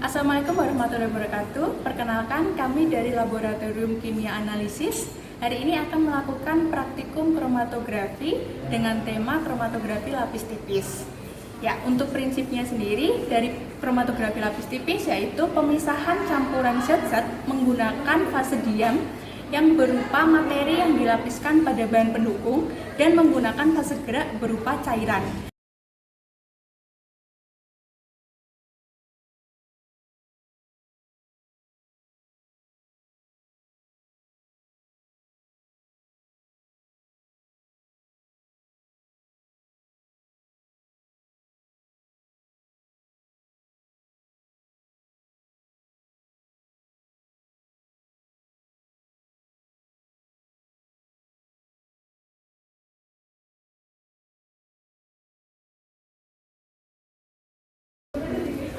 Assalamualaikum warahmatullahi wabarakatuh. Perkenalkan, kami dari Laboratorium Kimia Analisis hari ini akan melakukan praktikum kromatografi dengan tema kromatografi lapis tipis. Ya, untuk prinsipnya sendiri dari kromatografi lapis tipis yaitu pemisahan campuran zat-zat menggunakan fase diam yang berupa materi yang dilapiskan pada bahan pendukung dan menggunakan fase gerak berupa cairan.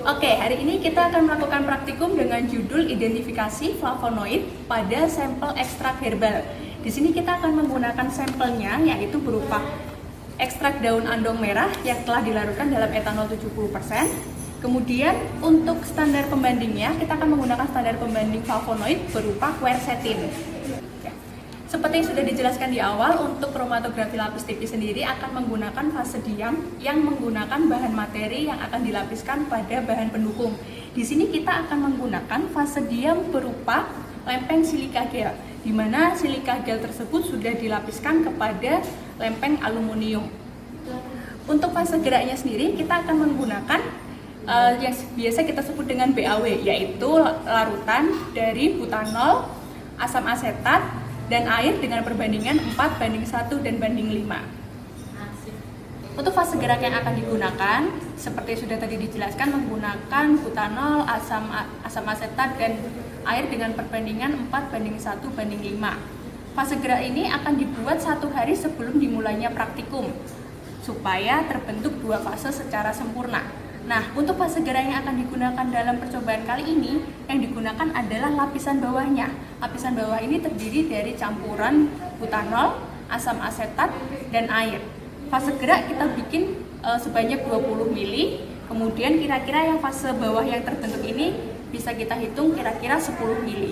Oke, hari ini kita akan melakukan praktikum dengan judul identifikasi flavonoid pada sampel ekstrak herbal. Di sini kita akan menggunakan sampelnya yaitu berupa ekstrak daun andong merah yang telah dilarutkan dalam etanol 70%. Kemudian untuk standar pembandingnya kita akan menggunakan standar pembanding flavonoid berupa quercetin. Seperti yang sudah dijelaskan di awal, untuk kromatografi lapis tipis sendiri akan menggunakan fase diam yang menggunakan bahan materi yang akan dilapiskan pada bahan pendukung. Di sini kita akan menggunakan fase diam berupa lempeng silika gel, di mana silika gel tersebut sudah dilapiskan kepada lempeng aluminium. Untuk fase geraknya sendiri kita akan menggunakan yang biasa kita sebut dengan BAW, yaitu larutan dari butanol, asam asetat, dan air dengan perbandingan 4:1 dan banding 5. Untuk fase gerak yang akan digunakan, seperti sudah tadi dijelaskan, menggunakan butanol, asam asetat, dan air dengan perbandingan 4:1 banding 5. Fase gerak ini akan dibuat 1 hari sebelum dimulainya praktikum, supaya terbentuk 2 fase secara sempurna. Nah, untuk fase gerak yang akan digunakan dalam percobaan kali ini, yang digunakan adalah lapisan bawahnya. Lapisan bawah ini terdiri dari campuran butanol, asam asetat, dan air. Fase gerak kita bikin sebanyak 20 mili, kemudian kira-kira yang fase bawah yang terbentuk ini bisa kita hitung kira-kira 10 mili.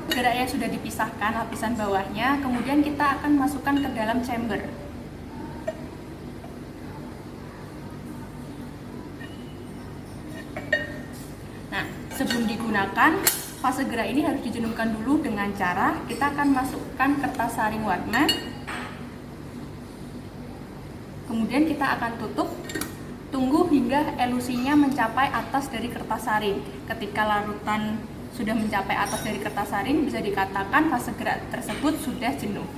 Gerak yang sudah dipisahkan lapisan bawahnya, kemudian kita akan masukkan ke dalam chamber. Sebelum digunakan, fase gerak ini harus dijenuhkan dulu dengan cara kita akan masukkan kertas saring warna. Kemudian kita akan tutup, tunggu hingga elusinya mencapai atas dari kertas saring. Ketika larutan sudah mencapai atas dari kertas saring, bisa dikatakan fase gerak tersebut sudah jenuh.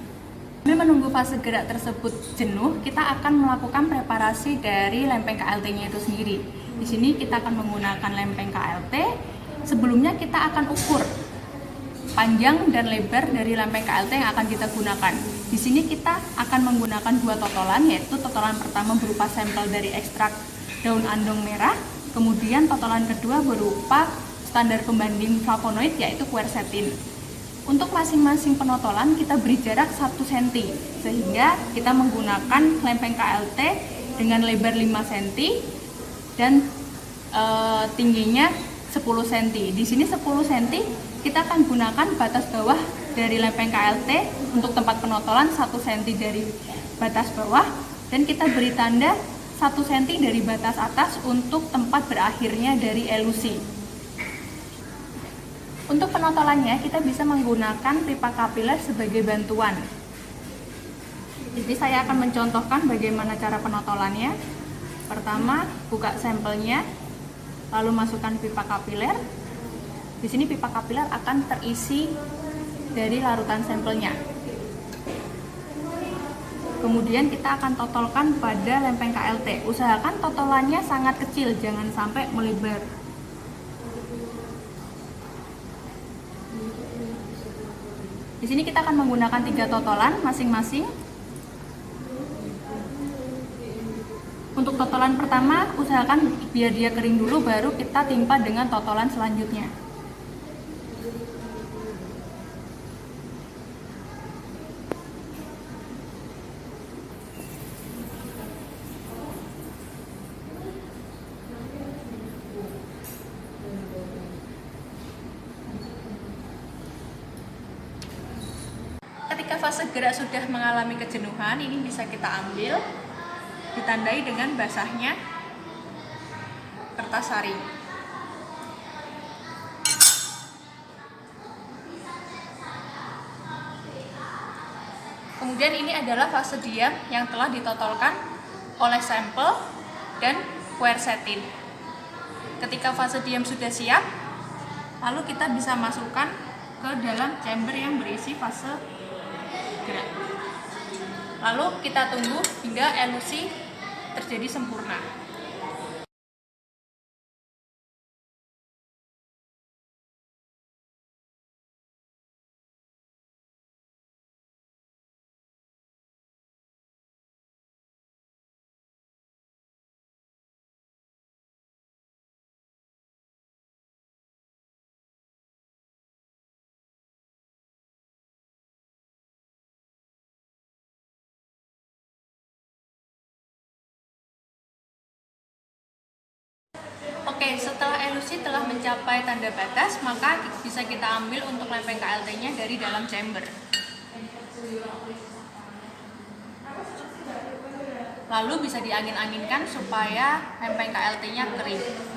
Sambil menunggu fase gerak tersebut jenuh, kita akan melakukan preparasi dari lempeng KLT-nya itu sendiri. Di sini kita akan menggunakan lempeng KLT. Sebelumnya kita akan ukur panjang dan lebar dari lempeng KLT yang akan kita gunakan. Di sini kita akan menggunakan 2 totolan, yaitu totolan pertama berupa sampel dari ekstrak daun andong merah, kemudian totolan kedua berupa standar pembanding flavonoid yaitu quercetin. Untuk masing-masing penotolan kita beri jarak 1 cm, sehingga kita menggunakan lempeng KLT dengan lebar 5 cm dan tingginya 10 cm. Di sini 10 cm kita akan gunakan batas bawah dari lempeng KLT untuk tempat penotolan 1 cm dari batas bawah, dan kita beri tanda 1 cm dari batas atas untuk tempat berakhirnya dari elusi. Untuk penotolannya kita bisa menggunakan pipa kapiler sebagai bantuan. Jadi saya akan mencontohkan bagaimana cara penotolannya. Pertama, buka sampelnya, lalu masukkan pipa kapiler. Di sini pipa kapiler akan terisi dari larutan sampelnya. Kemudian kita akan totolkan pada lempeng KLT. Usahakan totolannya sangat kecil, jangan sampai melebar. Di sini kita akan menggunakan 3 totolan masing-masing. Untuk totolan pertama, usahakan biar dia kering dulu, baru kita timpa dengan totolan selanjutnya. ketika fase gerak sudah mengalami kejenuhan, ini bisa kita ambil, ditandai dengan basahnya kertas saring. Kemudian ini adalah fase diam yang telah ditotolkan oleh sampel dan quercetin. Ketika fase diam sudah siap, lalu kita bisa masukkan ke dalam chamber yang berisi fase gerak. Lalu kita tunggu hingga elusi terjadi sempurna. Oke, setelah elusi telah mencapai tanda batas, maka bisa kita ambil untuk lempeng KLT-nya dari dalam chamber. Lalu bisa diangin-anginkan supaya lempeng KLT-nya kering.